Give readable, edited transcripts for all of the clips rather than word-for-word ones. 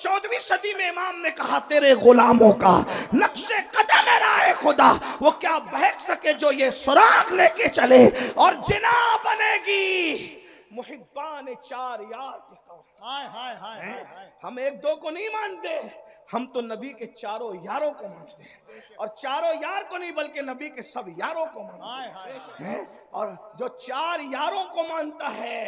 14ویں صدی میں امام نے کہا تیرے غلاموں کا نقش قدم رائے خدا وہ کیا بہک سکے جو یہ سراغ لے کے چلے، اور جنا بنے گی محبان چار یار کے قوم۔ ہم ایک دو کو نہیں مانتے، ہم تو نبی کے چاروں یاروں کو مانتے ہیں، اور چاروں یار کو نہیں بلکہ نبی کے سب یاروں کو مانتے ہیں۔ اور جو چار یاروں کو مانتا ہے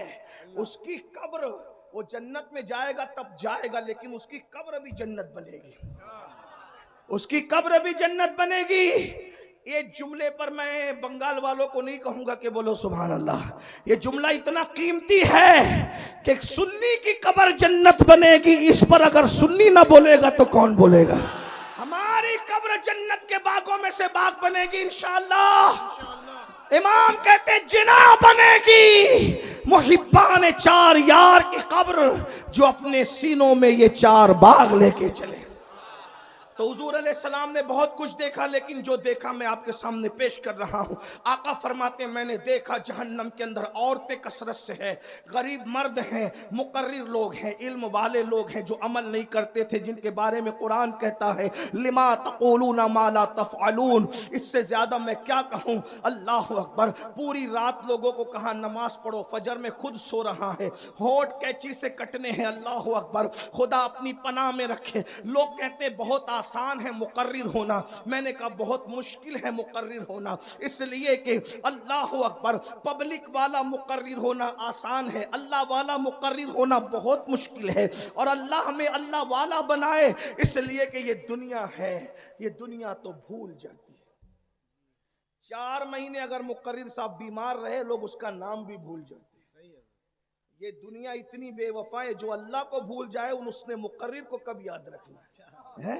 اس کی قبر، وہ جنت میں جائے گا تب جائے گا، لیکن اس کی قبر بھی جنت بنے گی، اس کی قبر بھی جنت بنے گی۔ یہ جملے پر میں بنگال والوں کو نہیں کہوں گا کہ بولو سبحان اللہ، یہ جملہ اتنا قیمتی ہے کہ سنی کی قبر جنت بنے گی، اس پر اگر سنی نہ بولے گا تو کون بولے گا؟ ہماری قبر جنت کے باغوں میں سے باغ بنے گی انشاءاللہ۔ امام کہتے جنا بنے گی محبان چار یار کی قبر، جو اپنے سینوں میں یہ چار باغ لے کے چلے۔ تو حضور علیہ السلام نے بہت کچھ دیکھا، لیکن جو دیکھا میں آپ کے سامنے پیش کر رہا ہوں۔ آقا فرماتے ہیں میں نے دیکھا جہنم کے اندر عورتیں کثرت سے ہیں، غریب مرد ہیں، مقرر لوگ ہیں، علم والے لوگ ہیں جو عمل نہیں کرتے تھے، جن کے بارے میں قرآن کہتا ہے لما تقولون ما لا تفعلون۔ اس سے زیادہ میں کیا کہوں، اللہ اکبر۔ پوری رات لوگوں کو کہا نماز پڑھو، فجر میں خود سو رہا ہے، ہونٹ کینچی سے کٹنے ہیں، اللہ اکبر، خدا اپنی پناہ میں رکھے۔ لوگ کہتے بہت آسان ہے مقرر ہونا، میں نے کہا بہت مشکل ہے مقرر ہونا، اس لیے کہ اللہ اکبر، پبلک والا مقرر ہونا آسان ہے، اللہ والا مقرر ہونا بہت مشکل ہے، اور اللہ ہمیں اللہ والا بنائے، اس لیے کہ یہ دنیا ہے، یہ دنیا تو بھول جاتی ہے۔ 4 مہینے اگر مقرر صاحب بیمار رہے لوگ اس کا نام بھی بھول جاتے ہیں۔ یہ دنیا اتنی بے وفا ہے، جو اللہ کو بھول جائے اس نے مقرر کو کب یاد رکھنا ہے؟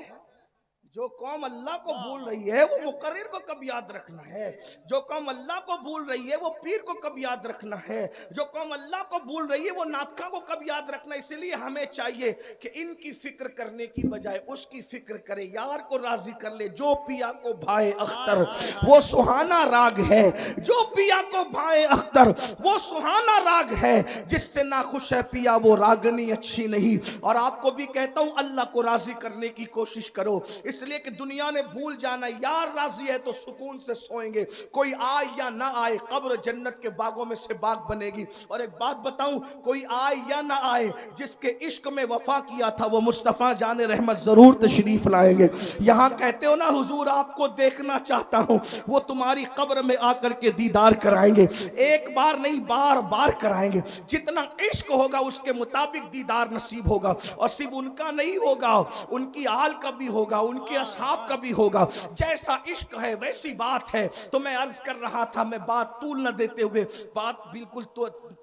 جو قوم اللہ کو بھول رہی ہے وہ مقرر کو کب یاد رکھنا ہے؟ جو قوم اللہ کو بھول رہی ہے وہ پیر کو کب یاد رکھنا ہے؟ جو قوم اللہ کو بھول رہی ہے وہ ناطقہ کو کب یاد رکھنا ہے؟ اس لیے ہمیں چاہیے کہ ان کی فکر کرنے کی بجائے اس کی فکر کرے، یار کو راضی کر لے۔ جو پیا کو بھائے اختر وہ سہانا راگ ہے، جو پیا کو بھائے اختر وہ سہانا راگ ہے، جس سے ناخوش ہے پیا وہ راگنی اچھی نہیں۔ اور آپ کو بھی کہتا ہوں اللہ کو راضی کرنے کی کوشش کرو، اس لیے کہ دنیا نے بھول جانا، یار راضی ہے تو سکون سے سوئیں گے، کوئی آئے یا نہ آئے قبر جنت کے باغوں میں سے باغ بنے گی۔ اور ایک بات بتاؤں، کوئی آئے یا نہ آئے، جس کے عشق میں وفا کیا تھا وہ مصطفیٰ جان رحمت ضرور تشریف لائیں گے۔ یہاں کہتے ہو نا حضور آپ کو دیکھنا چاہتا ہوں، وہ تمہاری قبر میں آ کر کے دیدار کرائیں گے، ایک بار نہیں بار بار کرائیں گے، جتنا عشق ہوگا اس کے مطابق دیدار نصیب ہوگا، اور صرف ان کا نہیں ہوگا، ان کی آل کا بھی ہوگا، ان کے اصحاب کا بھی ہوگا۔ جیسا عشق ہے ویسی بات ہے۔ تو میں عرض کر رہا تھا، میں بات طول نہ دیتے ہوئے، بات بالکل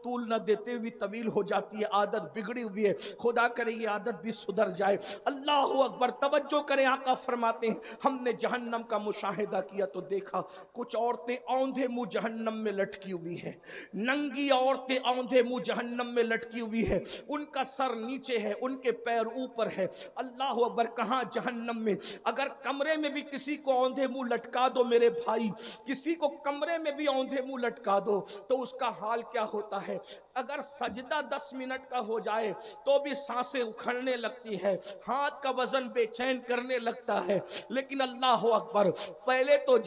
طول نہ دیتے ہوئے طویل ہو جاتی ہے، عادت بگڑی ہوئی ہے، خدا کرے یہ عادت بھی سدھر جائے۔ اللہ اکبر، توجہ کریں، آقا فرماتے ہیں ہم نے جہنم کا مشاہدہ کیا تو دیکھا کچھ عورتیں اوندھے منہ جہنم میں لٹکی ہوئی ہیں، ننگی عورتیں اوندھے منہ جہنم میں لٹکی ہوئی ہے، ان کا سر نیچے ہے، ان کے پیر اوپر ہے۔ اللہ اکبر، کہاں جہنم میں۔ اگر کمرے میں بھی کسی کو اوندھے منہ لٹکا دو میرے بھائی، کسی کو کمرے میں بھی اوندھے منہ لٹکا دو تو اس کا حال کیا ہوتا ہے؟ اگر سجدہ 10 منٹ کا ہو جائے تو بھی سانسیں اکھڑنے لگتی ہے، ہاتھ کا وزن بے چین کرنے لگتا ہے۔ لیکن اللہ اکبر، پہلے تو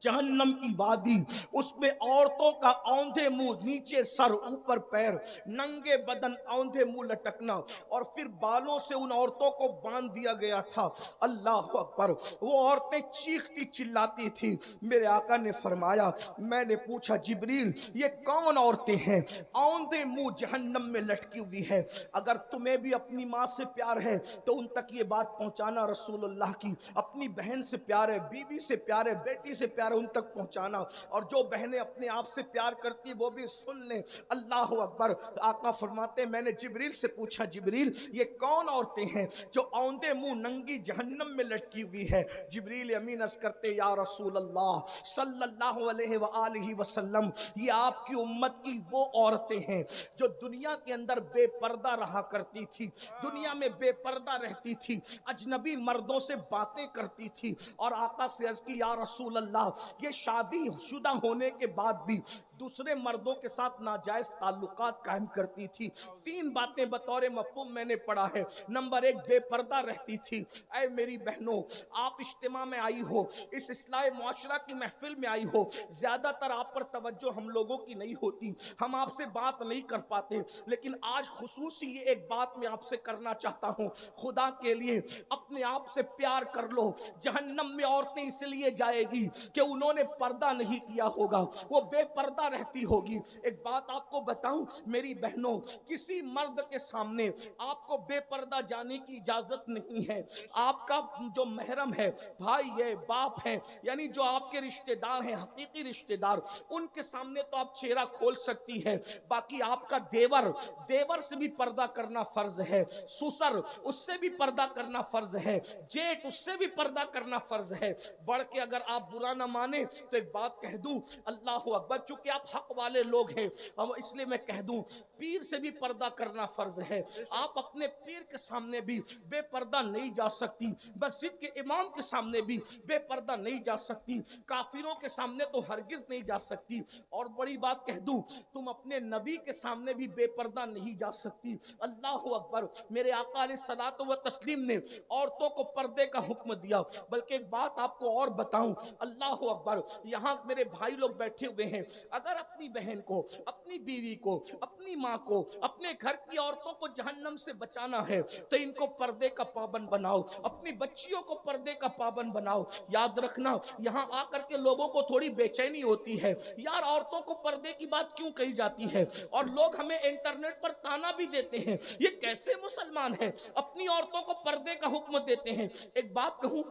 جہنم کی وادی، اس میں عورتوں کا اوندھے منہ نیچے سر اوپر پیر، ننگے بدن اوندھے منہ لٹکنا، اور پھر بالوں سے ان عورتوں کو باندھ دیا گیا تھا۔ اللہ اکبر، وہ عورتیں چیختی چلاتی تھی۔ میرے آقا نے فرمایا، میں نے پوچھا جبریل یہ کون عورتیں ہیں اوندھے منہ جہنم میں لٹکی ہوئی ہے؟ اگر تمہیں بھی اپنی ماں سے پیار ہے تو ان تک یہ بات پہنچانا، رسول اللہ کی اپنی بہن سے پیار ہے، بیوی سے پیار ہے، بیٹی سے پیار ہے، ان تک پہنچانا، اور جو بہنیں اپنے آپ سے پیار کرتی وہ بھی سن لیں۔ اللہ اکبر، آقا فرماتے میں نے جبریل سے پوچھا جبریل یہ کون عورتیں ہیں جو اوندھے منہ ننگی جہنم میں لٹکی ہوئی ہے؟ جبریل امین عرض کرتے یا رسول اللہ صلی اللہ علیہ وآلہ وسلم، یہ آپ کی امت کی وہ عورتیں ہیں جو دنیا کے اندر بے پردہ رہا کرتی تھی، دنیا میں بے پردہ رہتی تھی، اجنبی مردوں سے باتیں کرتی تھی، اور آقا سے عرض کی یا رسول اللہ یہ شادی شدہ ہونے کے بعد بھی दूसरे मर्दों के साथ नाजायज ताल्लुकात कायम करती थी। 3 बातें बतौर मफ़हूम मैंने पढ़ा है। नंबर 1, बेपर्दा रहती थी। ऐ मेरी बहनों, आप इज्तिमा में आई हो, इस इस्लाह मुआशरा की महफिल में आई हो, ज्यादातर आप पर तवज्जो हम लोगों की नहीं होती, हम आपसे बात नहीं कर पाते, लेकिन आज खुसूसी ये एक बात मैं आपसे करना चाहता हूँ। खुदा के लिए अपने आप से प्यार कर लो। जहन्नम में औरतें इसलिए जाएगी कि उन्होंने पर्दा नहीं किया होगा, वो बेपर्दा रहती होगी। एक बात आपको बताऊं मेरी बहनों, किसी मर्द के सामने आपको बेपर्दा जाने की इजाजत नहीं है। आपका जो महरम है, भाई है, बाप है, यानी जो आपके रिश्तेदार हैं, हकीकी रिश्तेदार, उनके सामने तो आप चेहरा खोल सकती है। बाकी आपका देवर से भी पर्दा करना फर्ज है, ससुर उससे भी पर्दा करना फर्ज है, जेठ उससे भी पर्दा करना फर्ज है। बढ़ के अगर आप बुरा ना माने तो एक बात कह दूं, अल्लाह अकबर, चूंकि आप हक वाले लोग हैं अब इसलिए मैं कह दूं, पीर से भी पर्दा करना फर्ज है। आप अपने पीर के सामने भी बेपर्दा नहीं जा सकती, मस्जिद के इमाम के सामने भी बेपर्दा नहीं जा सकती, काफिरों के सामने तो हरगिज नहीं जा सकती। और बड़ी बात कह दूं, तुम अपने नबी के सामने भी बेपर्दा नहीं जा सकती। अल्लाह अकबर, मेरे आका अलैहिस्सलातु व तस्लीम ने औरतों को पर्दे का हुक्म दिया। बल्कि एक बात आपको और बताऊं, अल्लाह अकबर, यहाँ मेरे भाई लोग बैठे हुए हैं, अगर अपनी बहन को, अपनी बीवी को, अपनी माँ को, अपने घर की औरतों को जहन्नम से बचाना है तो इनको पर्दे का पाबंद बनाओ, अपनी बच्चियों को पर्दे का पाबंद बनाओ। याद रखना, यहाँ आकर के लोगों को थोड़ी बेचैनी होती है, यार औरतों को पर्दे की बात क्यों कही जाती है, और लोग हमें इंटरनेट पर ताना भी देते हैं, ये कैसे मुसलमान है अपनी औरतों को पर्दे का हुक्म देते हैं। एक बात कहूं,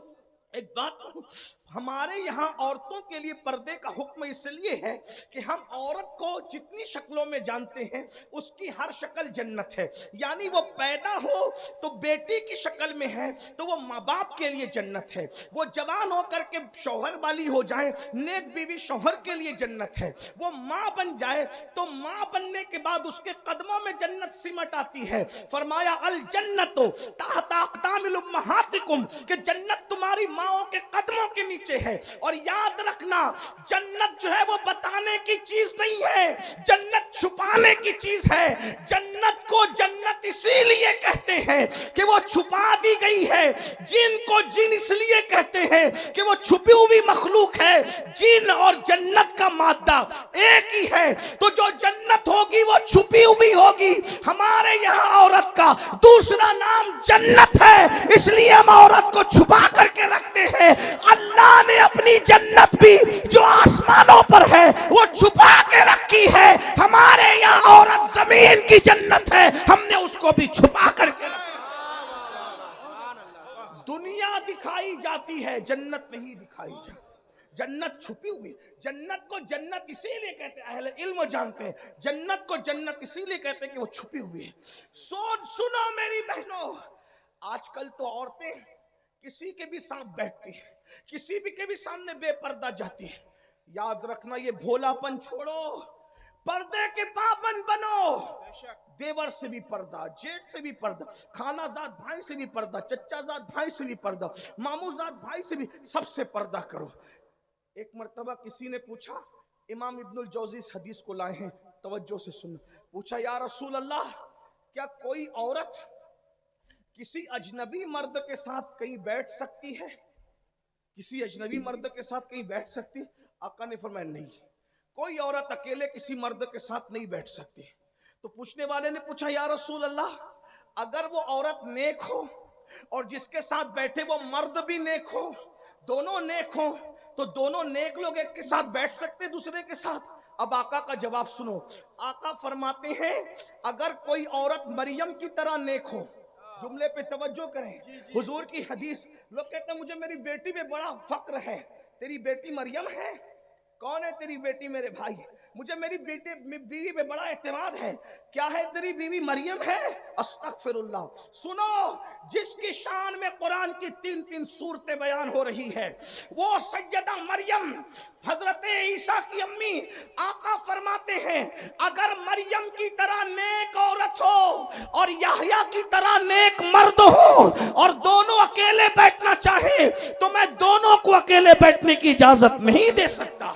हमारे यहाँ औरतों के लिए पर्दे का हुक्म इसलिए है कि हम औरत को जितनी शक्लों में जानते हैं उसकी हर शक्ल जन्नत है। यानी वो पैदा हो तो बेटी की शक्ल में है तो वो माँ बाप के लिए जन्नत है, वो जवान होकर के शौहर वाली हो जाए, नेक बीवी शौहर के लिए जन्नत है, वो माँ बन जाए तो माँ बनने के बाद उसके कदमों में जन्नत सिमट आती है। फरमाया अल जन्नतो तहता अक़दामिल उम्महातिकुम, कि जन्नत तुम्हारी माओं के कदमों के नीचे है। और याद रखना, जन्नत जो है वो बताने की चीज नहीं है, जन्नत छुपाने की चीज है। जन्नत को जन्नत इसीलिए कहते हैं कि वो छुपा दी गई है, जिन को जिन इसलिए कहते हैं कि वो छुपी हुई मखलूक है। जिन और जन्नत का मादा एक ही है, तो जो जन्नत होगी वो छुपी हुई होगी। हमारे यहाँ औरत का दूसरा नाम जन्नत है, इसलिए हम औरत को छुपा करके रखते हैं। अल्लाह ने अपनी जन्नत भी जो आसमानों पर है वो छुपा के रखी है। हमारे यहाँ औरत जमीन की जन्नत है, हमने उसको भी छुपा करके रखा। दुनिया दिखाई जाती है, जन्नत नहीं दिखाई जाती, जन्नत छुपी हुई। जन्नत को जन्नत इसीलिए कहते हैं, अहले इल्म जानते हैं, जन्नत को जन्नत इसीलिए कहते हैं कि वो छुपी हुई है। सुनो मेरी बहनों, आजकल तो औरतें किसी के भी साथ बैठती है, किसी भी के भी सामने बेपर्दा जाती है। याद रखना, ये भोलापन छोड़ो, पर्दे के पाबंद बनो। देवर से भी पर्दा, जेठ से भी पर्दा, खालाजाद भाई से भी पर्दा, चचाजाद भाई से भी पर्दा, मामूजाद भाई से भी, सबसे पर्दा करो। एक मर्तबा किसी ने पूछा, इमाम इब्नुल जौजी इस हदीस को लाए हैं, तवज्जो से सुनो। पूछा, या रसूल अल्लाह, क्या कोई औरत किसी अजनबी मर्द के साथ कहीं बैठ सकती है? किसी अजनबी मर्द के साथ कहीं बैठ सकती? आका ने फरमाया नहीं, कोई औरत अकेले किसी मर्द के साथ नहीं बैठ सकती। तो पूछने वाले ने पूछा, या रसूल अल्लाह, अगर वो औरत नेक हो और जिसके साथ बैठे वो मर्द भी नेक हो, दोनों नेक हो, तो दोनों नेक लोग एक के साथ बैठ सकते दूसरे के साथ? अब आका का जवाब सुनो। आका फरमाते हैं, अगर कोई औरत मरियम की तरह नेक हो, जुमले पे तवज्जो करें, हुजूर की हदीस, लोग कहते हैं मुझे मेरी बेटी पे बड़ा फक्र है। तेरी बेटी मरियम है? कौन है तेरी बेटी मेरे भाई? मुझे मेरी बीवी पे बड़ा एतमाद है। क्या है तेरी बीवी मरियम है? अस्तगफिरुल्लाह। सुनो, जिसकी शान में कुरान की 3-3 सूरतें बयान हो रही है, वो सैयदा मरियम, हजरत ईसा की अम्मी। आका फरमाते हैं, अगर मरियम की तरह नेक औरत हो और याहया की तरह नेक मर्द हो और दोनों अकेले बैठना चाहे तो मैं दोनों को अकेले बैठने की इजाजत नहीं दे सकता।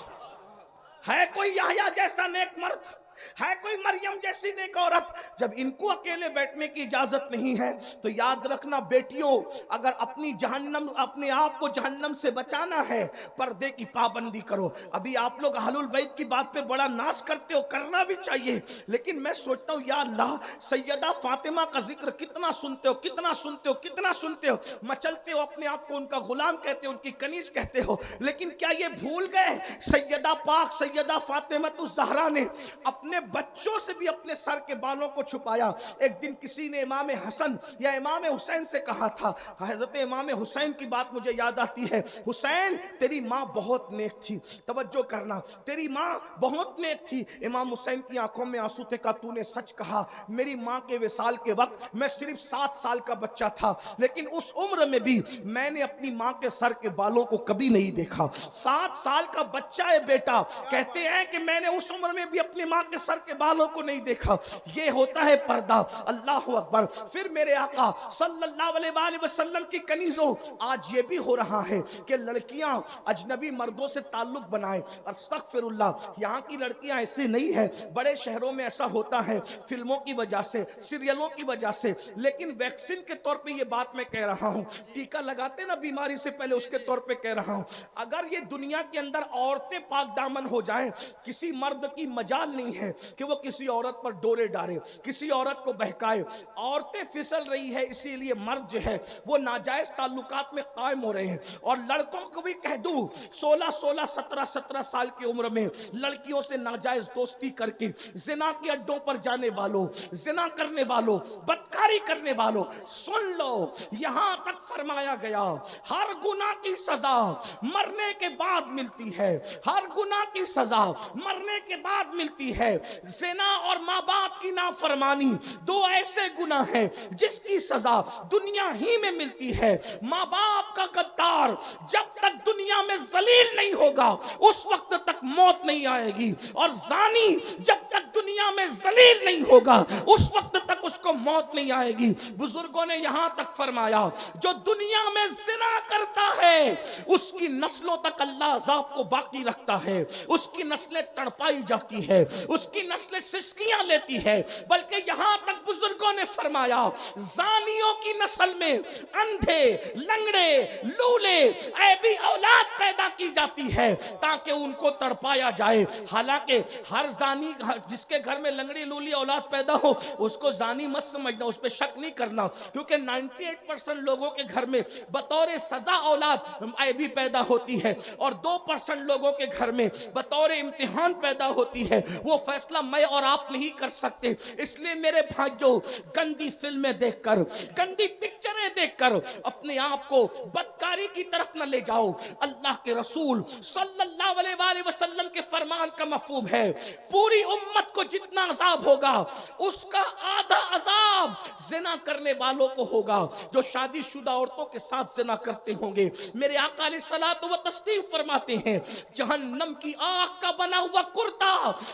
ہے کوئی یحییٰ جیسا نیک مرد؟ ہے کوئی مریم جیسی نیک عورت؟ جب ان کو اکیلے بیٹھنے کی اجازت نہیں ہے تو یاد رکھنا بیٹیوں، اگر اپنے آپ کو جہنم سے بچانا ہے پردے کی پابندی کرو۔ ابھی آپ لوگ اہل البیت کی بات پہ بڑا ناز کرتے ہو، کرنا بھی چاہیے، لیکن میں سوچتا ہوں یا اللہ، سیدہ فاطمہ کا ذکر کتنا سنتے ہو، کتنا سنتے ہو، کتنا سنتے ہو، مچلتے ہو، اپنے آپ کو ان کا غلام کہتے ہو، ان کی کنیز کہتے ہو، لیکن کیا یہ بھول گئے سیدہ پاک سیدہ فاطمہ الزہرا نے اپنے بچوں سے بھی اپنے سر کے بالوں کو چھپایا؟ ایک دن کسی نے امام حسن یا امام حسین سے کہا تھا، حضرت امام حسین کی بات مجھے یاد آتی ہے، حسین تیری ماں بہت نیک تھی، توجہ کرنا، تیری ماں بہت نیک تھی۔ امام حسین کی آنکھوں میں آنسو تھے، کہا تو نے سچ کہا، میری ماں کے وصال کے وقت میں صرف 7 سال کا بچہ تھا، لیکن اس عمر میں بھی میں نے اپنی ماں کے سر کے بالوں کو کبھی نہیں دیکھا۔ 7 سال کا بچہ ہے بیٹا، کہتے ہیں کہ میں نے اس عمر میں بھی اپنی ماں کے سر کے بالوں کو نہیں دیکھا۔ یہ ہوتا ہے پردہ۔ اللہ اکبر۔ پھر میرے آقا صلی اللہ علیہ وآلہ وسلم کی کنیزوں، آج یہ بھی ہو رہا ہے کہ لڑکیاں اجنبی مردوں سے تعلق بنائیں، استغفر اللہ۔ یہاں کی لڑکیاں ایسی نہیں ہیں، بڑے شہروں میں ایسا ہوتا ہے فلموں کی وجہ سے، سیریلوں کی وجہ سے، لیکن ویکسین کے طور پہ یہ بات میں کہہ رہا ہوں، ٹیکہ لگاتے نا بیماری سے پہلے، اس کے طور پہ کہہ رہا ہوں، اگر یہ دنیا کے اندر عورتیں پاک دامن ہو جائیں، کسی مرد کی مجال نہیں ہے کہ وہ کسی عورت پر ڈورے ڈالے، کسی عورت کو بہکائے۔ عورتیں پھسل رہی ہے، اسی لیے مرد جو ہے وہ ناجائز تعلقات میں قائم ہو رہے ہیں۔ اور لڑکوں کو بھی کہہ دوں، 16 17 سال کی عمر میں لڑکیوں سے ناجائز دوستی کر کے زنا کے اڈوں پر جانے والوں، زنا کرنے والوں، بدکاری کرنے والوں، سن لو، یہاں تک فرمایا گیا ہر گناہ کی سزا مرنے کے بعد ملتی ہے، ہر گناہ کی سزا مرنے کے بعد ملتی ہے۔ زنا اور ماں باپ کی نافرمانی 2 ایسے گناہ ہیں جس کی سزا دنیا ہی میں ملتی ہے۔ ماں باپ کا غدار جب تک دنیا میں ذلیل نہیں ہوگا اس وقت تک موت نہیں آئے گی، اور زانی جب تک دنیا میں ذلیل نہیں ہوگا اس وقت تک اس کو موت نہیں آئے گی۔ بزرگوں نے یہاں تک فرمایا جو دنیا میں زنا کرتا ہے اس کی نسلوں تک اللہ عذاب کو باقی رکھتا ہے، اس کی نسلیں تڑپائی جاتی ہے، اس کی نسلیں سسکیاں لیتی ہے، بلکہ یہاں تک بزرگوں نے فرمایا زانیوں کی نسل میں اندھے، لنگڑے، لولے، عیبی اولاد پیدا کی جاتی ہے تاکہ ان کو تڑپایا جائے۔ حالانکہ ہر زانی جس کے گھر میں لنگڑی لولی اولاد پیدا ہو اس کو زانی مت سمجھنا، اس پہ شک نہیں کرنا، کیونکہ 98% لوگوں کے گھر میں بطور سزا اولاد عیبی پیدا ہوتی ہے، اور 2% لوگوں کے گھر میں بطور امتحان پیدا ہوتی ہے۔ وہ فیصلہ میں اور آپ نہیں کر سکتے۔ اس لیے میرے بھائیوں، گندی فلمیں دیکھ کر، گندی پکچریں دیکھ کر اپنے آپ کو بدکاری کی طرف نہ لے جاؤ۔ اللہ کے رسول صلی اللہ علیہ وآلہ وسلم کے فرمان کا مفہوم ہے پوری امت کو جتنا عذاب ہوگا اس کا آدھا عذاب زنا کرنے والوں کو ہوگا جو شادی شدہ عورتوں کے ساتھ زنا کرتے ہوں گے۔ میرے آقا علیہ الصلوۃ والتسلیم فرماتے ہیں جہنم کی آگ کا بنا ہوا کرتا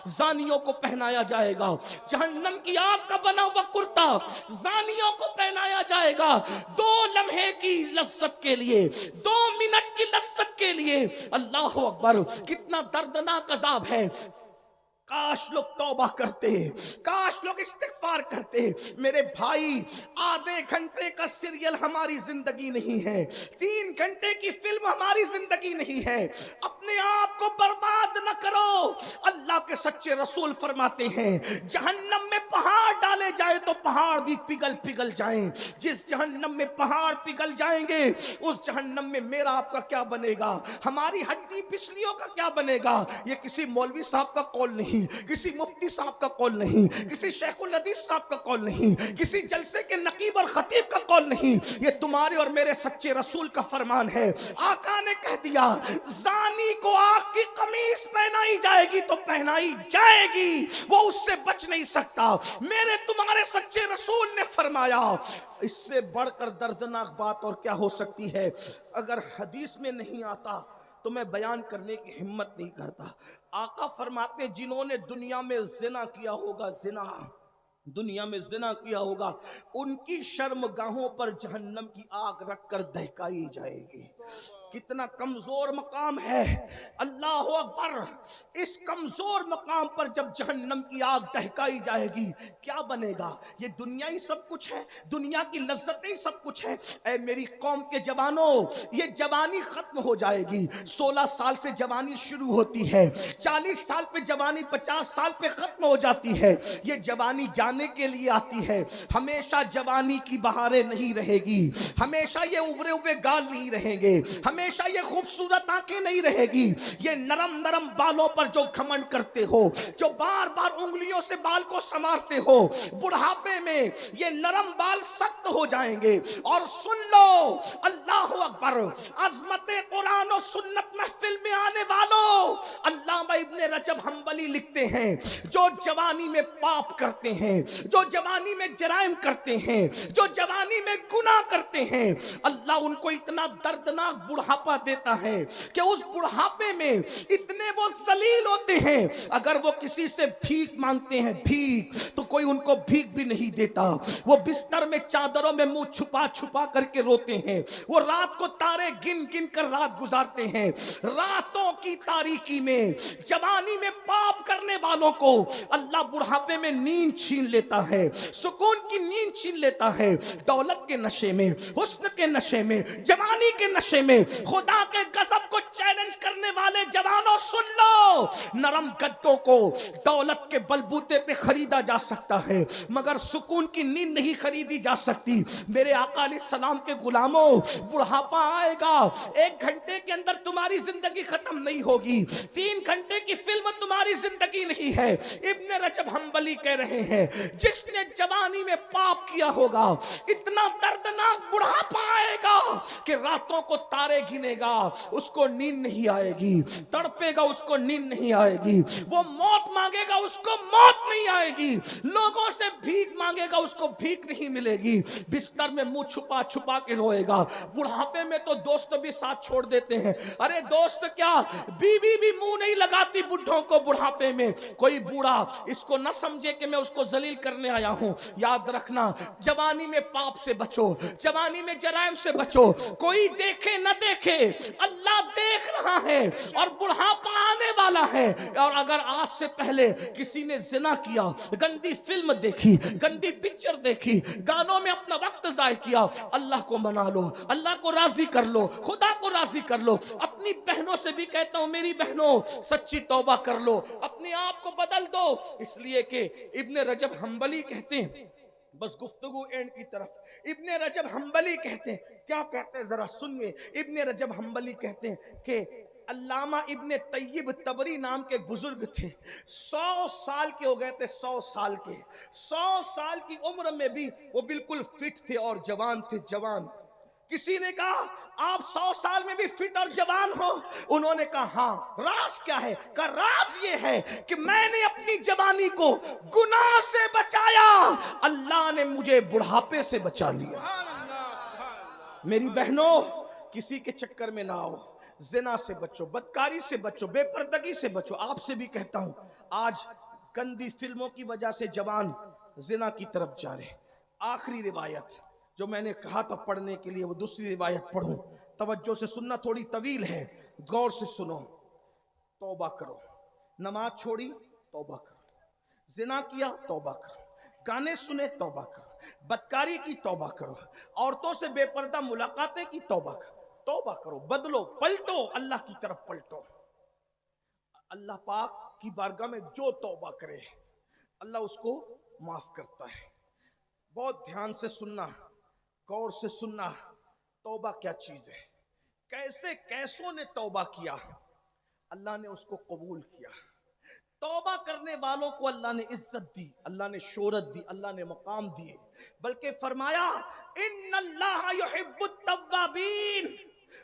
زانیوں کو پہنایا جائے گا، جہنم کی آگ کا بنا ہوا کرتا زانیوں کو پہنایا جائے گا 2 لمحے کی لذت کے لیے، 2 منٹ کی لذت کے لیے۔ اللہ اکبر، کتنا دردناک عذاب ہے۔ کاش لوگ توبہ کرتے، کاش لوگ استغفار کرتے۔ میرے بھائی، آدھے گھنٹے کا سیریل ہماری زندگی نہیں ہے، 3 گھنٹے کی فلم ہماری زندگی نہیں ہے۔ اپنے آپ کو برباد نہ کرو۔ اللہ کے سچے رسول فرماتے ہیں جہنم میں پہاڑ ڈالے جائے تو پہاڑ بھی پگھل پگھل جائیں۔ جس جہنم میں پہاڑ پگھل جائیں گے اس جہنم میں میرا آپ کا کیا بنے گا، ہماری ہڈی پسلیوں کا کیا بنے گا؟ یہ کسی مولوی صاحب کا قول نہیں، کسی مفتی صاحب کا قول نہیں، کسی شیخ الحدیث صاحب کا قول نہیں، کسی جلسے کے نقیب اور خطیب کا قول نہیں، یہ تمہارے اور میرے سچے رسول کا فرمان ہے۔ آقا نے کہہ دیا زانی کو آگ کی قمیص پہنائی جائے گی تو پہنائی جائے گی، وہ اس سے بچ نہیں سکتا۔ میرے تمہارے سچے رسول نے فرمایا اس سے بڑھ کر دردناک بات اور کیا ہو سکتی ہے؟ اگر حدیث میں نہیں آتا تو میں بیان کرنے کی ہمت نہیں کرتا۔ آقا فرماتے جنہوں نے دنیا میں زنا کیا ہوگا، زنا دنیا میں زنا کیا ہوگا، ان کی شرمگاہوں پر جہنم کی آگ رکھ کر دہکائی جائے گی۔ कितना कमजोर मकाम है। अल्लाह अकबर। इस कमजोर मकाम पर जब जहन्नम की आग दहकाई जाएगी क्या बनेगा? ये दुनिया ही सब कुछ है, दुनिया की लज्जतें ही सब कुछ है। ऐ मेरी कौम के जवानों, ये जवानी खत्म हो जाएगी। 16 साल से जवानी शुरू होती है, 40 साल पे जवानी, 50 साल पे खत्म हो जाती है। ये जवानी जाने के लिए आती है। हमेशा जवानी की बहारें नहीं रहेगी, हमेशा ये उभरे हुए गाल नहीं रहेंगे, हमेशा ये खूबसूरत आंखें नहीं रहेगी। ये नरम नरम बालों पर जो घमंड करते हो, जो बार बार उंगलियों से बाल को संवारते हो, बुढ़ापे में ये नरम बाल सख्त हो जाएंगे। और सुन लो, अल्लाह अकबर, अजमत कुरान और सुन्नत महफिल में आने वालों, अल्लामा इब्ने रजब हम्बली लिखते हैं, जो जवानी में पाप करते हैं, जो जवानी में जराइम करते हैं, जो जवानी में गुनाह करते हैं, अल्लाह उनको इतना दर्दनाक बुढ़ापा देता है कि उस बुढ़ापे में इतने वो जलील होते हैं, अगर वो किसी से भीख मांगते हैं, भीख, तो कोई उनको भीख भी नहीं देता। वो बिस्तर में चादरों में मुंह छुपा छुपा करके रोते हैं। वो रात को तारे गिन गिन कर रात गुजारते हैं। रातों की तारीकी में जवानी में पाप करने वालों को अल्लाह बुढ़ापे में नींद छीन लेता है, सुकून की नींद छीन लेता है। दौलत के नशे में, हुस्न के नशे में, जवानी के नशे में खुदा के गज़ब को चैलेंज करने वाले जवानों सुन लो, नरम गद्दों को दौलत के बलबूते पे खरीदा जा सकता है, मगर सुकून की नींद नहीं खरीदी जा सकती। मेरे आका अलैहिस्सलाम के गुलामों, बुढ़ापा आएगा, 1 घंटे के अंदर तुम्हारी जिंदगी खत्म नहीं होगी। 3 घंटे की फिल्म तुम्हारी जिंदगी नहीं है। इब्ने रजब हम्बली कह रहे हैं, जिसने जवानी में पाप किया होगा, इतना दर्दनाक बुढ़ापा आएगा कि रातों को तारे गिनेगा, उसको नींद नहीं आएगी, तड़पेगा, उसको नींद नहीं आएगी, वो मौत मांगेगा, उसको मौत नहीं आएगी, लोगों से भीख मांगेगा, उसको भीख नहीं मिलेगी, बिस्तर में मुंह छुपा छुपा के रोएगा। बुढ़ापे में तो दोस्त भी साथ छोड़ देते हैं। अरे दोस्त क्या, बीवी भी मुंह नहीं लगाती बुढ़ों को बुढ़ापे में। कोई बूढ़ा इसको न समझे कि मैं उसको जलील करने आया हूं। याद रखना, जवानी में पाप से बचो, जवानी में जराइम से बचो। कोई देखे न देखे, अल्लाह देख रहा है और बुढ़ापा आने वाला है। और अगर आज से पहले किसी ने जिना किया, गंदी फिल्म देखी, गंदी पिक्चर देखी, गानों में अपना वक्त जाया किया, अल्लाह को मना लो, अल्लाह को राजी कर लो, खुदा को राजी कर लो। अपनी बहनों से भी कहता हूं, मेरी बहनों सच्ची तौबा कर लो, अपने आप को बदल दो। इसलिए कि इब्ने रजब हम्बली कहते हैं, बस गुफ्तगू एंड की तरफ, इब्ने रजब हम्बली कहते हैं, क्या कहते हैं जरा सुनिए। इब्ने रजब हम्बली कहते हैं कि अल्लामा इब्ने तय्यब तबरी नाम के एक बुजुर्ग थे, 100 साल के हो गए थे, 100 साल के, 100 साल की उम्र में भी वो बिल्कुल फिट थे और जवान थे, जवान। किसी ने कहा आप 100 साल में भी फिट और जवान हो? उन्होंने कहा हाँ। राज क्या है? का राज ये है कि मैंने अपनी जवानी को गुनाह से बचाया, अल्लाह ने मुझे बुढ़ापे से बचा लिया। मेरी बहनों, किसी के चक्कर में ना आओ, जिना से बचो, बदकारी से बचो, बेपर्दगी से बचो। आपसे भी कहता हूं, आज गंदी फिल्मों की वजह से जवान जिना की तरफ जा रहे। आखिरी रिवायत जो मैंने कहा था पढ़ने के लिए, वो दूसरी रिवायत पढ़ूं, तवज्जो से सुनना, थोड़ी तवील है, गौर से सुनो। तौबा करो, नमाज छोड़ी तौबा करो, जिना किया तौबा करो, गाने सुने तौबा करो, बदकारी की तौबा करो, औरतों से बेपर्दा मुलाकातें की तौबा करो, तौबा करो, बदलो, पलटो, अल्लाह की तरफ पलटो। अल्लाह पाक की बारगाह में जो तौबा करे अल्लाह उसको माफ करता है। बहुत ध्यान से सुनना, गौर से सुनना, तौबा क्या चीज है, कैसे कैसों ने तौबा किया, अल्लाह ने उसको कबूल किया। तौबा करने वालों को अल्लाह ने इज्जत दी, अल्लाह ने शोहरत दी, अल्लाह ने मकाम दिए, बल्कि फरमाया इन्नल्लाह युहिब्बुत तव्वाबीन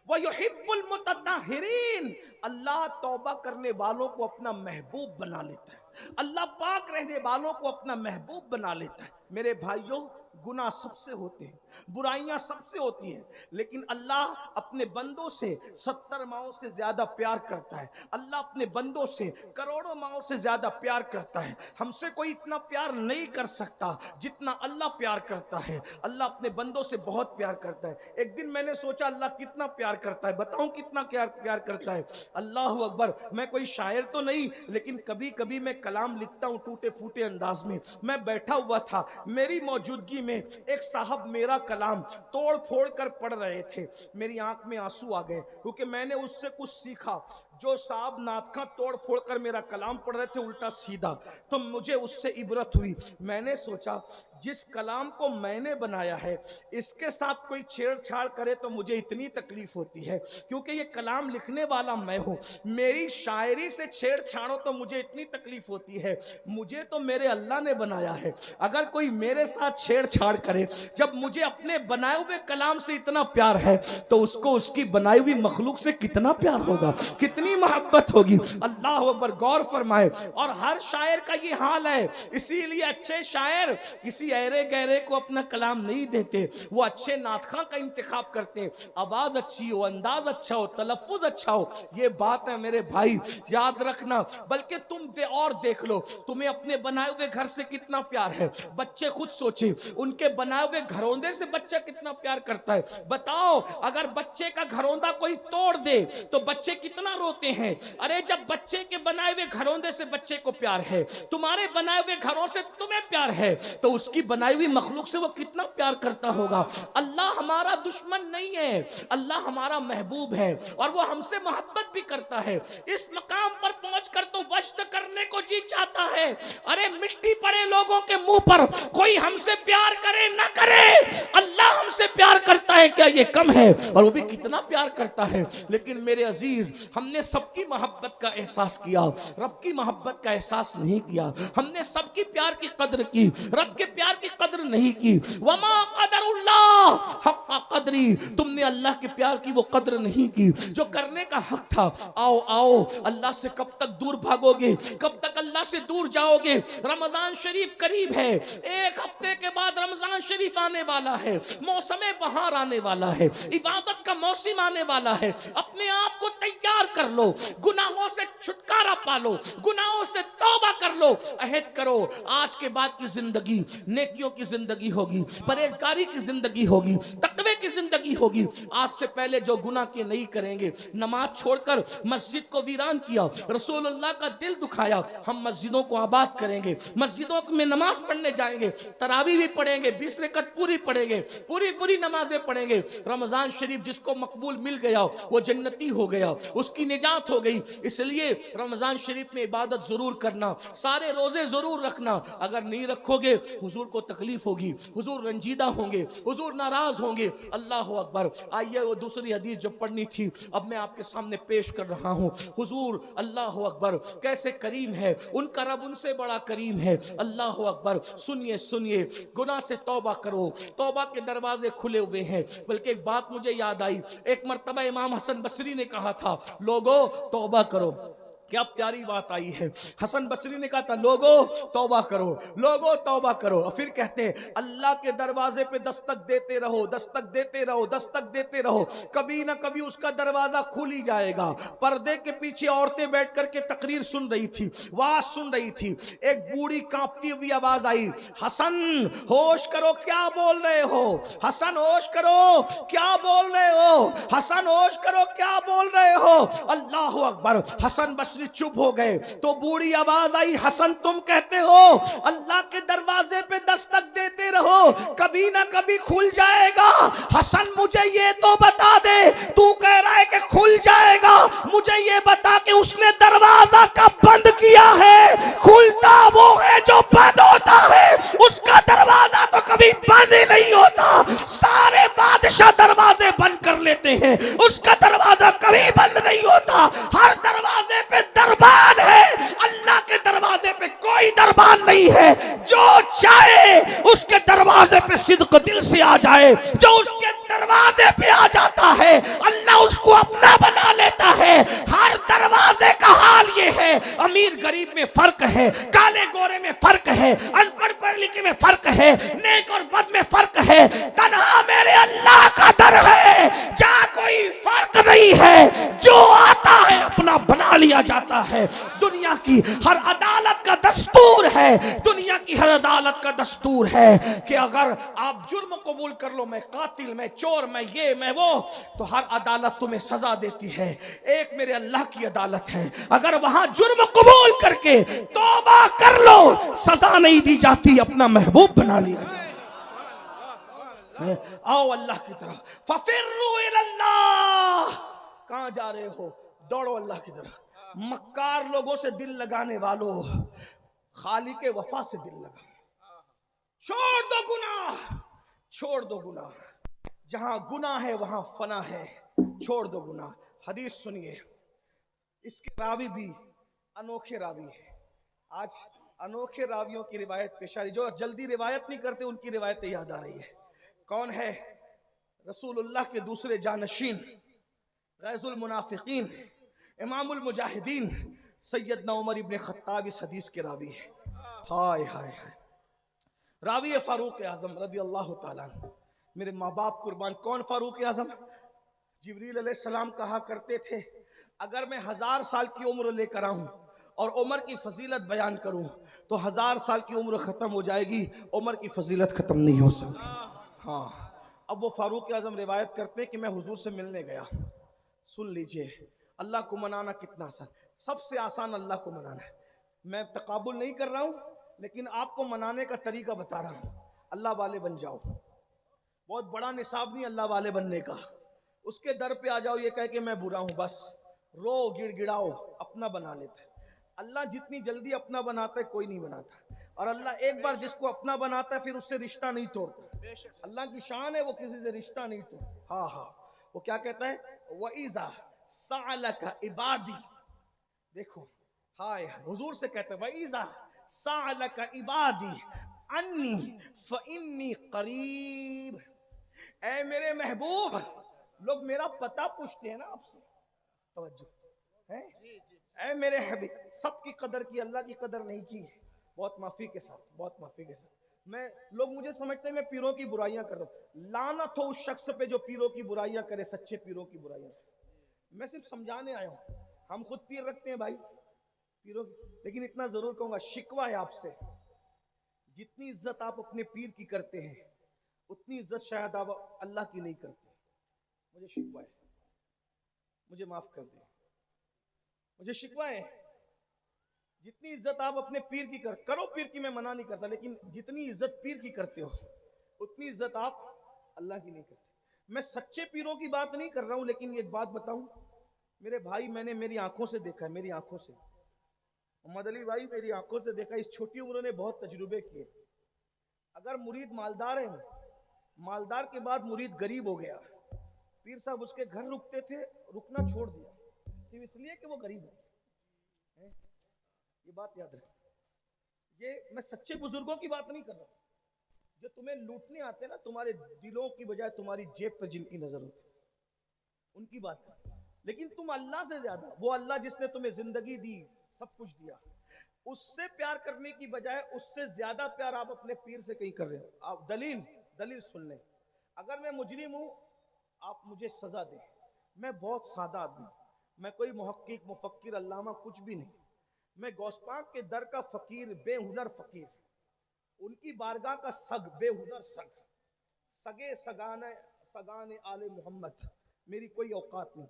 व युहिब्बुल मुतत्ताहिरीन। अल्लाह तौबा करने वालों को अपना महबूब बना लेता है, अल्लाह पाक रहने वालों को अपना महबूब बना लेता है। मेरे भाइयों, गुनाह सबसे होते हैं, बुराइयां सबसे होती हैं, लेकिन अल्लाह अपने बंदों से 70 माओं से ज्यादा प्यार करता है। अल्लाह अपने बंदों से करोड़ों माओं से ज्यादा प्यार करता है। हमसे कोई इतना प्यार नहीं कर सकता जितना अल्लाह प्यार करता है। अल्लाह अपने बंदों से बहुत प्यार करता है। एक दिन मैंने सोचा अल्लाह कितना प्यार करता है, बताऊं कितना प्यार करता है। अल्लाह अकबर, मैं कोई शायर तो नहीं, लेकिन कभी कभी मैं कलाम लिखता हूं टूटे फूटे अंदाज में। मैं बैठा हुआ था, मेरी मौजूदगी में एक साहब मेरा कलाम तोड़ फोड़ कर पढ़ रहे थे। मेरी आंख में आंसू आ गए, क्योंकि मैंने उससे कुछ सीखा। जो साहब नातखा तोड़ फोड़ कर मेरा कलाम पढ़ रहे थे उल्टा सीधा, तो मुझे उससे इबरत हुई। मैंने सोचा जिस कलाम को मैंने बनाया है इसके साथ कोई छेड़छाड़ करे तो मुझे इतनी तकलीफ होती है, क्योंकि ये कलाम लिखने वाला मैं हूं। मेरी शायरी से छेड़छाड़ हो तो मुझे इतनी तकलीफ होती है। मुझे तो मेरे अल्लाह ने बनाया है, अगर कोई मेरे साथ छेड़छाड़ करे, जब मुझे अपने बनाए हुए कलाम से इतना प्यार है तो उसको उसकी बनाई हुई मखलूक से कितना प्यार होगा, कितनी मोहब्बत होगी। अल्लाह अकबर, गौर फरमाए। और हर शायर का ये हाल है, इसीलिए अच्छे शायर किसी ऐरे गहरे को अपना कलाम नहीं देते, वो अच्छे नातखा का इंतखाब करते। आवाज अच्छी हो, अंदाज अच्छा हो, तलफ्फुज अच्छा हो, ये बात है मेरे भाई, याद रखना। बल्कि तुम और देख लो, तुम्हें अपने बनाए हुए घर से कितना प्यार है। बच्चे खुद सोचे, उनके बनाए हुए घरौंदे से बच्चा कितना प्यार करता है। बताओ, अगर बच्चे का घरौंदा कोई तोड़ दे तो बच्चे कितना रोते हैं। अरे जब बच्चे के बनाए हुए घरौंदे से बच्चे को प्यार है, तुम्हारे बनाए हुए घरों से तुम्हें प्यार है, तो उसकी बनाई हुई मखलूक से वो कितना प्यार करता होगा। अल्लाह हमारा दुश्मन नहीं है, अल्लाह हमारा महबूब है और वो हमसे मोहब्बत भी करता है। इस मकाम पर पहुंचकर तो वजद करने को जी चाहता है। अरे मिट्टी पड़े लोगों के मुंह पर कोई हमसे प्यार करे ना करे, अल्लाह हमसे प्यार करता है, क्या ये कम है? और वो भी कितना प्यार करता है। लेकिन मेरे अजीज, हमने सबकी मोहब्बत का एहसास किया, रब की मोहब्बत का एहसास नहीं किया। हमने सबकी प्यार की कदर की, रब के प्यार की कदर नहीं की। वमा क़दरुल्लाह हक़्क़ क़दरी, तुमने अल्लाह के प्यार की वो कदर नहीं की जो करने का हक था। आओ आओ, अल्लाह से कब तक दूर भागोगे, कब तक अल्लाह से दूर जाओगे? रमजान शरीफ करीब है, एक हफ्ते के बाद रमजान शरीफ आने वाला है, मौसमे बहार आने वाला है, इबादत का मौसम आने वाला है। अपने आप को तैयार कर लो, गुनाहों से छुटकारा पालो, गुनाहों से तौबा कर लो, अहद करो आज के बाद की जिंदगी नेकियों की जिंदगी होगी, परहेजगारी की जिंदगी होगी, तकवे की जिंदगी होगी। आज से पहले जो गुनाह के नहीं करेंगे। नमाज छोड़कर मस्जिद को वीरान किया, रसूलुल्लाह का दिल दुखाया, हम मस्जिदों को आबाद करेंगे, मस्जिदों में नमाज पढ़ने जाएंगे, तरावी भी पढ़ेंगे, 20 रकअत पूरी पढ़ेंगे, पूरी नमाजें पढ़ेंगे। रमजान शरीफ जिसको मकबूल मिल गया वो जन्नती हो गया, उसकी निजात हो गई। इसलिए रमजान शरीफ में इबादत जरूर करना, सारे रोजे जरूर रखना। अगर नहीं रखोगे हुजूर को तकलीफ होगी, हुजूर रंजीदा होंगे, हुजूर नाराज होंगे। अल्लाह अकबर। आइए वो दूसरी हदीस जो पढ़नी थी अब मैं आपके सामने पेश कर रहा हूँ। हुजूर अल्लाह अकबर कैसे करीम है, उनका रब उनसे बड़ा करीम है। अल्लाह अकबर। सुनिए सुनिए, गुनाह से तौबा करो, तौबा के दरवाजे खुले हुए हैं। बल्कि एक बात मुझे याद आई, एक मर्तबा इमाम हसन बसरी ने कहा था, लोगो तौबा करो। क्या प्यारी बात आई है। हसन बसरी ने कहा था, लोगो तौबा करो, लोगो तौबा करो। और फिर कहते हैं, अल्लाह के दरवाजे पे दस्तक देते रहो, दस्तक देते रहो, दस्तक देते रहो, कभी ना कभी उसका दरवाजा खुल ही जाएगा। पर्दे के पीछे औरतें बैठ करके तकरीर सुन रही थी, वाज सुन रही थी। एक बूढ़ी कांपती हुई आवाज आई, हसन होश करो, क्या बोल रहे हो? हसन होश करो, क्या बोल रहे हो? हसन होश करो, क्या बोल रहे हो? अल्लाह अकबर। हसन बसरी चुप हो गए तो बूढ़ी आवाज आई, हसन तुम कहते हो अल्लाह के दरवाजे पे दस्तक देते रहो, कभी ना कभी खुल जाएगा। हसन मुझे ये तो बता दे, तू कह रहा है कि खुल जाएगा, मुझे ये बता कि उसने दरवाजा कब बंद किया है? खुलता वो है जो बंद होता है, उसका दरवाजा तो कभी बंद ही नहीं होता। सारे बादशाह दरवाजे बंद कर लेते हैं, उसका दरवाजा कभी बंद नहीं होता। हर दरवाजे पे दरबान है, अल्लाह के दरवाजे पे कोई दरबान नहीं है। जो चाहे उसके दरवाजे पे सिद्क दिल से आ जाए, जो उसके दरवाजे पे आ जाता है अल्लाह उसको अपना बना लेता है। हर दरवाजे का हाल ये है, अमीर गरीब में फर्क है, काले गोरे में फर्क है, अनपढ़ पढ़ लिखे में फर्क है, नेक और बद में फर्क है। तन्हा मेरे अल्लाह का दर है जहाँ कोई फर्क नहीं है, जो आता है अपना बना लिया जाता है। दुनिया की हर अदालत का दस्तूर है, दुनिया की हर अदालत का दस्तूर है कि अगर आप जुर्म कबूल कर लो, मैं कातिल, मैं चोर, मैं ये मैं वो, तो हर अदालत तुम्हें सजा देती है। एक मेरे अल्लाह की अदालत है, अगर वहां जुर्म कबूल करके तौबा कर लो सजा नहीं दी जाती, अपना महबूब बना लिया जाता। आओ अल्लाह की तरफ, फफिर्रू इलल्लाह। कहां जा रहे हो? दौड़ो अल्लाह की तरफ। मक्कार लोगों से दिल लगाने वालों, खालिक वफा से दिल लगा। छोड़ दो गुनाह, छोड़ दो गुनाह, जहां गुनाह है वहां फना है, छोड़ दो गुनाह। हदीस सुनिए, इसके रावी भी अनोखे रावी है। आज अनोखे रावियों की रिवायत पेश आ रही, जो जल्दी रिवायत नहीं करते उनकी रिवायतें याद आ रही है। कौन है? रसूलुल्लाह के दूसरे जानशीन, गैजुल मुनाफिकीन, इमामुल मुजाहिदीन सैयदना उमर इब्न खत्ताब इस हदीस के रावी है। हाय हाय हाय, रावी है फारूक आजम रदी अल्लाह ताला। मेरे माँ बाप कुर्बान। कौन फारूक आजम? जिब्रील अलैहिस्सलाम कहा करते थे, अगर मैं 1000 साल की उम्र लेकर आऊं और उमर की फजीलत बयान करूं तो 1000 साल की उम्र खत्म हो जाएगी, उमर की फजीलत खत्म नहीं हो सकती। हाँ, अब वो फारूक आजम रिवायत करते हैं कि मैं हुजूर से मिलने गया। सुन लीजिए, अल्लाह को मनाना कितना आसान, सबसे आसान अल्लाह को मनाना है। मैं तकाबुल नहीं कर रहा हूं, लेकिन आपको मनाने का तरीका बता रहा हूं। अल्लाह वाले बन जाओ, बहुत बड़ा निसाब नहीं अल्लाह वाले बनने का। उसके दर पे आ जाओ ये कह के मैं बुरा हूं, बस रो गिड़गिड़ाओ, अपना बना लेता है। अल्लाह जितनी जल्दी अपना बनाता है कोई नहीं बनाता, और अल्लाह एक बार जिसको अपना बनाता है फिर उससे रिश्ता नहीं तोड़ता। अल्लाह की शान है, वो किसी से रिश्ता नहीं तोड़ता। हाँ हाँ, वो क्या कहता है? वइज़ा सअलका इबादी, देखो हाय, हुजूर से कहते हैं वइज़ा सअलका इबादी अन्नी फइन्नी करीब। ऐ मेरे महबूब, लोग मेरा पता पूछते हैं ना आपसे, तवज्जो है? ऐ मेरे हबीब, सबकी कदर की, अल्लाह की कदर नहीं की। बहुत माफी के साथ, बहुत माफी के साथ। मैं, लोग मुझे समझते हैं मैं पीरों की बुराइयां कर रहा हूं। लानत हो उस शख्स पे जो पीरों की बुराइयां करे, सच्चे पीरों की बुराइयां। मैं सिर्फ समझाने आया हूं, हम खुद पीर रखते हैं भाई पीरों की, लेकिन इतना जरूर कहूंगा, शिकवा है आपसे, जितनी इज्जत आप अपने पीर की करते हैं उतनी इज्जत शायद आप अल्लाह की नहीं करते। मुझे शिकवा है, मुझे माफ कर दें, मुझे शिकवा है। जितनी इज्जत आप अपने पीर की करो, पीर की मैं मना नहीं करता, लेकिन जितनी इज्जत पीर की करते हो उतनी इज्जत आप अल्लाह की नहीं करते। मैं सच्चे पीरों की बात नहीं कर रहा हूं, लेकिन एक बात बताऊं मेरे भाई, मैंने मेरी आंखों से देखा है, मेरी आंखों से, मोहम्मद अली भाई मेरी आंखों से देखा। इस छोटी उम्र में बहुत तजुर्बे किए। अगर मुरीद मालदार है, मालदार के बाद मुरीद गरीब हो गया, पीर साहब उसके घर रुकते थे, रुकना छोड़ दिया सिर्फ इसलिए कि वो गरीब है। ये बात याद रखें। ये मैं सच्चे बुजुर्गों की बात नहीं कर रहा, जो तुम्हें लूटने आते ना, तुम्हारे दिलों की बजाय तुम्हारी जेब पर जिनकी नजर होती, उनकी बात कर। लेकिन तुम अल्लाह से ज्यादा, वो अल्लाह जिसने तुम्हें जिंदगी दी, सब कुछ दिया, उससे प्यार करने की बजाय उससे ज्यादा प्यार आप अपने पीर से कहीं कर रहे हो। आप दलील सुन लें। अगर मैं मुजरिम हूं, आप मुझे सजा दें, मैं बहुत सादा आदमी, मैं कोई मुहक्किक मुफक्किर अल्लामा कुछ भी नहीं, मैं गौसपाक के दर का फकीर, बेहुनर फकीर, उनकी बारगाह का सग, बेहुनर सग, सगे सगाने आले मोहम्मद, मेरी कोई औकात नहीं।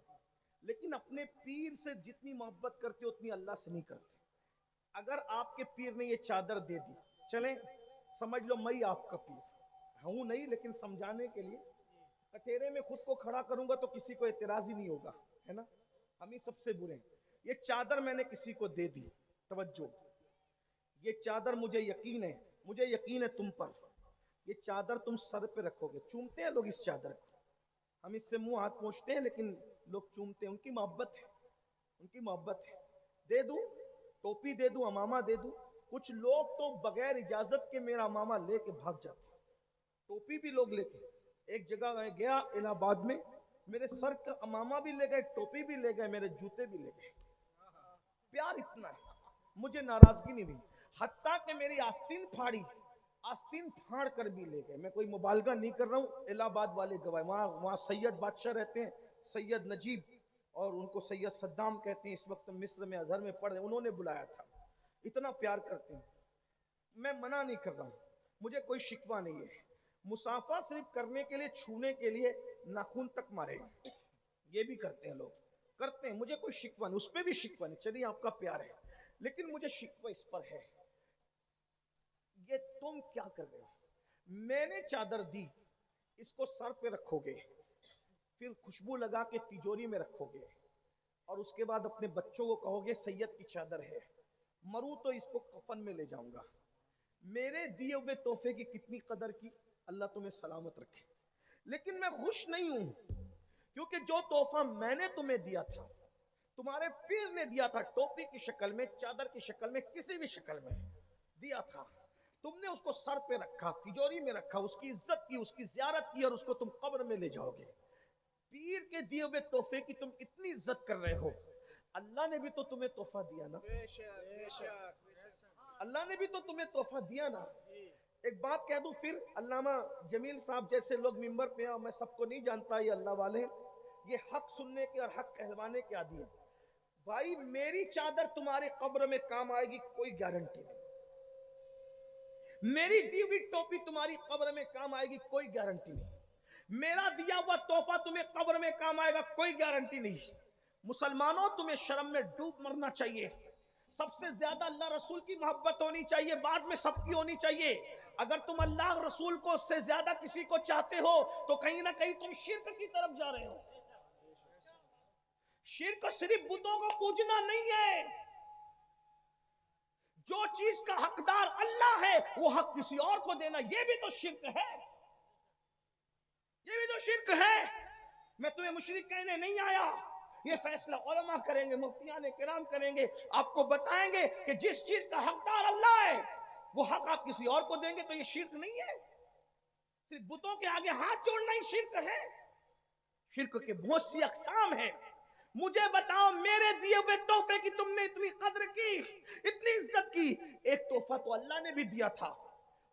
लेकिन अपने पीर से जितनी मोहब्बत करते उतनी अल्लाह से नहीं करते। अगर आपके पीर ने ये चादर दे दी, चलें समझ लो मैं आपका पीर हूं नहीं, लेकिन समझाने के लिए कटेरे में खुद को खड़ा करूंगा तो किसी को एतराज ही नहीं होगा, है ना? हम ही सबसे बुरे हैं। ये चादर मैंने किसी को दे दी, तवज्जो, ये चादर मुझे यकीन है तुम पर, ये चादर तुम सर पे रखोगे। चूमते हैं लोग इस चादर को, हम इससे मुंह हाथ पोंछते हैं, लेकिन लोग चूमते हैं, उनकी मोहब्बत है, उनकी मोहब्बत है। दे दूं टोपी, दे दूं अमामा, दे दूं। कुछ लोग तो बगैर इजाजत के मेरा अमामा लेके भाग जाते, टोपी भी लोग लेके। ایک جگہ میں گیا الہ آباد میں, میرے سر کا امامہ بھی لے گئے, ٹوپی بھی لے گئے, میرے جوتے بھی لے گئے. پیار اتنا ہے, مجھے ناراضگی نہیں ہوئی, حتیٰ کہ میری آستین پھاڑی, آستین پھاڑ کر بھی لے گئے. میں کوئی مبالغہ نہیں کر رہا ہوں, الہ آباد والے گواہ, وہاں سید بادشاہ رہتے ہیں, سید نجیب, اور ان کو سید صدام کہتے ہیں, اس وقت مصر میں ازہر میں پڑھ رہے ہیں, انہوں نے بلایا تھا. اتنا پیار کرتے ہیں. میں منع نہیں کر رہا ہوں, مجھے کوئی شکوہ نہیں ہے. مسافہ صرف کرنے کے لیے, چھونے کے لیے ناخن تک مارے, یہ بھی کرتے ہیں لوگ, کرتے ہیں, مجھے کوئی شکوہ نہیں, اس پہ بھی شکوہ نہیں, چلیے آپ کا پیار ہے, لیکن مجھے شکوہ اس پر ہے, یہ تم کیا کر رہے ہو؟ میں نے چادر دی, اس کو سر پہ رکھو گے, پھر خوشبو لگا کے تجوری میں رکھو گے, اور اس کے بعد اپنے بچوں کو کہو گے سید کی چادر ہے, مروں تو اس کو کفن میں لے جاؤں گا. میرے دیے ہوئے تحفے کی کتنی قدر کی, اللہ تمہیں سلامت رکھے. لیکن میں خوش نہیں ہوں, کیونکہ جو تحفہ میں نے تمہیں دیا تھا, تمہارے پیر نے دیا تھا, ٹوپی کی شکل میں, چادر کی شکل میں, کسی بھی شکل میں دیا تھا, تم نے اس کو سر پہ رکھا, تجوری میں رکھا, اس کی عزت کی, اس کی زیارت کی, اور اس کو تم قبر میں لے جاؤ گے. پیر کے دیے ہوئے تحفے کی تم اتنی عزت کر رہے ہو, اللہ نے بھی تو تمہیں تحفہ دیا نا, اللہ نے بھی تو تمہیں تحفہ دیا نا. ایک بات کہہ دوں, پھر علامہ جمیل صاحب جیسے لوگ منبر پہ ہیں, میں سب کو نہیں جانتا, یہ اللہ والے, یہ حق سننے کے اور حق کہلوانے کے عادی ہیں. بھائی میری چادر تمہاری قبر میں کام آئے گی, کوئی گارنٹی نہیں. میری دی ہوئی ٹوپی تمہاری قبر میں کام آئے گی, کوئی گارنٹی نہیں. میرا دیا ہوا تحفہ تمہیں قبر میں کام آئے گا, کوئی گارنٹی نہیں. مسلمانوں, تمہیں شرم میں ڈوب مرنا چاہیے. سب سے زیادہ اللہ رسول کی محبت ہونی چاہیے, بعد میں سب کی ہونی چاہیے. اگر تم اللہ رسول کو سے زیادہ کسی کو چاہتے ہو تو کہیں نہ کہیں تم شرک کی طرف جا رہے ہو. شرک صرف بتوں کو پوجنا نہیں ہے, جو چیز کا حقدار اللہ ہے وہ حق کسی اور کو دینا, یہ بھی تو شرک ہے, یہ بھی تو شرک ہے. میں تمہیں مشرک کہنے نہیں آیا, یہ فیصلہ علماء کریں گے, مفتیان کرام کریں گے, آپ کو بتائیں گے کہ جس چیز کا حقدار اللہ ہے وہ حق آپ کسی اور کو دیں گے تو یہ شرک نہیں ہے. صرف بتوں کے آگے ہاتھ جوڑنا ہی شرک ہے. شرک کے بہت سی اقسام ہیں. مجھے بتاؤ, میرے دیے ہوئے تحفے کی تم نے اتنی قدر کی, اتنی عزت کی. ایک تحفہ تو اللہ نے بھی دیا تھا,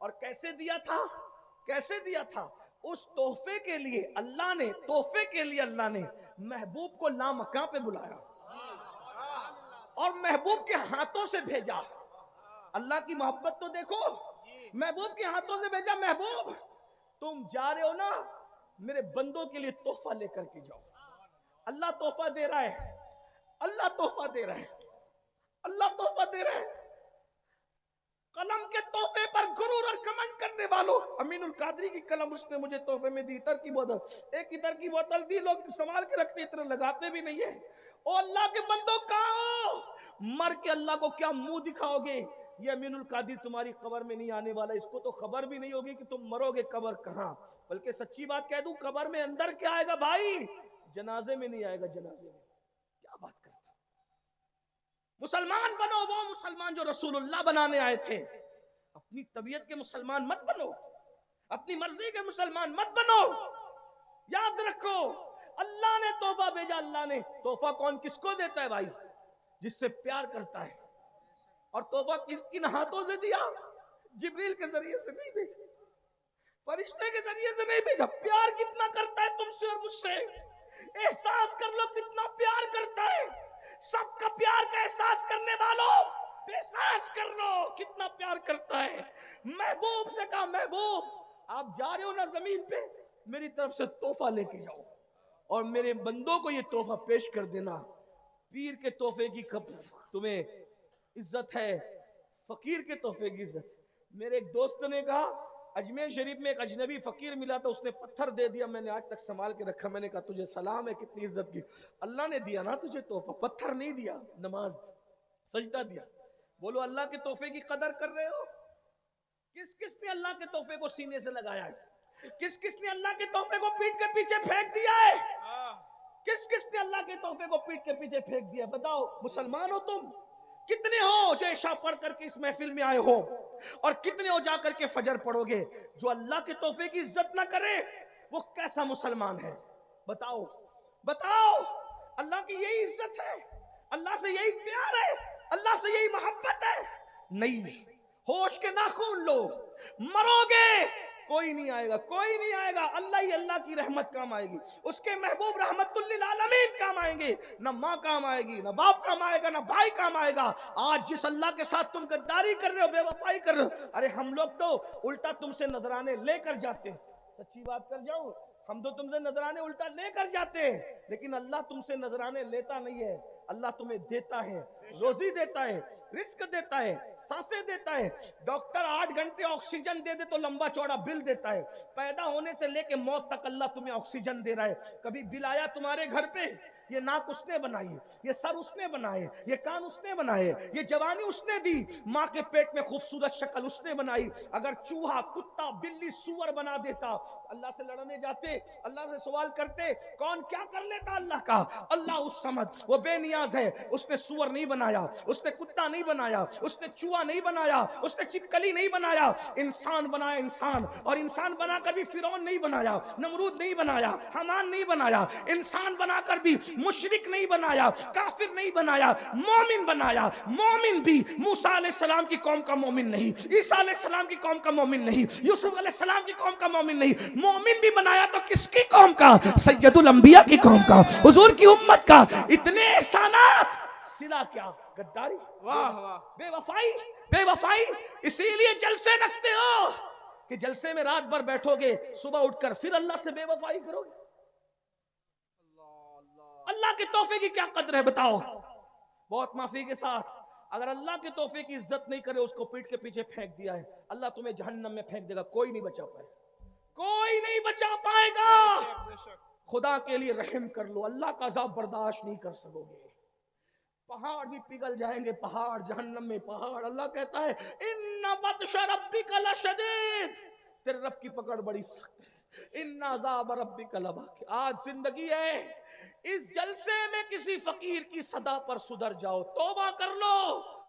اور کیسے دیا تھا, کیسے دیا تھا. اس تحفے کے لیے اللہ نے, تحفے کے لیے اللہ نے محبوب کو لامکاں پہ بلایا, اور محبوب کے ہاتھوں سے بھیجا. اللہ کی محبت تو دیکھو, محبوب کے ہاتھوں سے بھیجا, محبوب تم جا رہے ہو نا, میرے بندوں کے لیے تحفہ لے کر کے جاؤ. اللہ تحفہ دے رہا ہے, اللہ تحفہ دے رہا ہے, اللہ تحفہ دے رہا ہے. قلم کے تحفے پر غرور اور کمنڈ کرنے والوں, امین القادری کی قلم اس نے مجھے تحفے میں دی, عطر کی بوتل, ایک عطر کی بوتل دی, لوگ سنبھال کے رکھتے, اتنا لگاتے بھی نہیں ہے. او اللہ کے بندوں, کہاں ہو؟ مر کے اللہ کو کیا منہ دکھاؤ گے؟ یہ امین القادری تمہاری قبر میں نہیں آنے والا, اس کو تو خبر بھی نہیں ہوگی کہ تم مرو گے, قبر کہاں. بلکہ سچی بات کہہ دوں, قبر میں اندر کیا آئے گا بھائی, جنازے میں نہیں آئے گا, جنازے میں. کیا بات کرتا. مسلمان بنو وہ مسلمان جو رسول اللہ بنانے آئے تھے. اپنی طبیعت کے مسلمان مت بنو, اپنی مرضی کے مسلمان مت بنو. یاد رکھو, اللہ نے تحفہ بھیجا, اللہ نے تحفہ کون کس کو دیتا ہے بھائی؟ جس سے پیار کرتا ہے. اور تحفہ کن ہاتھوں سے دیا؟ جبریل کے ذریعے سے نہیں بھیجا, فرشتے کے ذریعے سے نہیں بھیجا. پیار کتنا کرتا ہے تم سے اور مجھ سے, احساس کر لو کتنا پیار کرتا ہے. سب کا پیار کا احساس کرنے والوں, احساس کر لو کتنا پیار کرتا ہے. محبوب سے کہا, محبوب آپ جا رہے ہو نا زمین پہ, میری طرف سے تحفہ لے کے جاؤ, اور میرے بندوں کو یہ تحفہ پیش کر دینا. پیر کے تحفے کی تمہیں عزت ہے, فقیر کے تحفے کی عزت. میرے ایک دوست نے کہا, اجمیر شریف میں ایک اجنبی فقیر ملا تھا, اس نے پتھر دے دیا, میں نے آج تک سنبھال کے رکھا. میں نے کہا تجھے سلام ہے, کتنی عزت کی. اللہ نے دیا نا تجھے تحفہ, پتھر نہیں دیا, نماز سجدہ دیا. بولو اللہ کے تحفے کی قدر کر رہے ہو؟ کس کس نے اللہ کے تحفے کو سینے سے لگایا ہے؟ کس کس نے اللہ کے تحفے کو پیٹ کے پیچھے پھینک دیا ہے؟ کس کس نے اللہ کے تحفے کو پیٹ کے پیچھے پھینک دیا؟ بتاؤ مسلمان ہو تم؟ کتنے ہو جو عشاء پڑھ کر کے اس محفل میں آئے ہو, اور کتنے ہو جا کر کے فجر پڑھو گے, جو اللہ کے تحفے کی عزت نہ کرے, وہ کیسا مسلمان ہے؟ بتاؤ بتاؤ. اللہ کی یہی عزت ہے؟ اللہ سے یہی پیار ہے؟ اللہ سے یہی محبت ہے؟ نہیں. ہوش کے ناخن لو. مرو گے کوئی نہیں آئے گا، کوئی نہیں آئے گا. اللہ ہی اللہ کی رحمت کام آئے گی، اس کے محبوب رحمت للعالمین کام آئیں گے. نہ ماں کام آئے گی، نہ باپ کام آئے گا، نہ بھائی کام آئے گا. آج جس اللہ کے ساتھ تم غداری کر رہے ہو، بے وفائی کر رہے ہو، ارے ہم لوگ تو الٹا تم سے نذرانے لے کر جاتے. سچی بات کر جاؤ، ہم تو تم سے نذرانے الٹا لے کر جاتے ہیں، لیکن اللہ تم سے نذرانے لیتا نہیں ہے. اللہ تمہیں دیتا ہے، روزی دیتا ہے، رزق دیتا ہے، سانسیں دیتا ہے. ڈاکٹر 8 گھنٹے آکسیجن دے دے تو لمبا چوڑا بل دیتا ہے. پیدا ہونے سے لے کے موت تک اللہ تمہیں آکسیجن دے رہا ہے. کبھی بل آیا تمہارے گھر پہ؟ یہ ناک اس نے بنائی، یہ سر اس نے بنائے، یہ کان اس نے بنائے، یہ جوانی اس نے دی. ماں کے پیٹ میں خوبصورت شکل اس نے بنائی. اگر چوہا، کتا، بلی، سور بنا دیتا، اللہ سے لڑنے جاتے، اللہ سے سوال کرتے، کون کیا کر لیتا اللہ کا؟ اللہ اس سمجھ، وہ بے نیاز ہے. اس نے سور نہیں بنایا، اس نے کتا نہیں بنایا، اس نے چوہا نہیں بنایا، اس نے چپکلی نہیں بنایا. انسان بنایا انسان، اور انسان بنا کر بھی فرعون نہیں بنایا، نمرود نہیں بنایا، حامان نہیں بنایا. انسان بنا کر بھی مشرک نہیں بنایا، کافر نہیں بنایا، مومن بنایا. مومن بھی موسیٰ علیہ السلام کی قوم کا مومن نہیں، عیسیٰ علیہ السلام کی قوم کا مومن نہیں، یوسف علیہ السلام کی قوم کا مومن نہیں. مومن بھی بنایا تو کس کی قوم کا؟ سید الانبیاء کی قوم کا، حضور کی امت کا. اتنے احسانات، صلہ کیا؟ غداری، بے وفائی، بے وفائی. اسی لیے جلسے رکھتے ہو کہ جلسے میں رات بھر بیٹھو گے، صبح اٹھ کر پھر اللہ سے بے وفائی کرو گے. اللہ کے تحفے کی کیا قدر ہے بتاؤ؟ بہت معافی کے ساتھ، اگر اللہ کے تحفے کی عزت نہیں کرے، اس کو پیٹ کے پیچھے پھینک دیا ہے، اللہ تمہیں جہنم میں پھینک دے گا. کوئی نہیں بچا پائے، کوئی نہیں بچا پائے گا. خدا کے لیے رحم کر لو، اللہ کا عذاب برداشت نہیں کر سکو گے. پہاڑ بھی پگھل جائیں گے، پہاڑ جہنم میں پہاڑ. اللہ کہتا ہے ان بطش ربک لشدید، تیرے رب کی پکڑ بڑی سخت ہے. ان عذاب ربک لواقع. آج زندگی ہے، اس جلسے میں کسی فقیر کی صدا پر سدھر جاؤ، توبہ کر لو.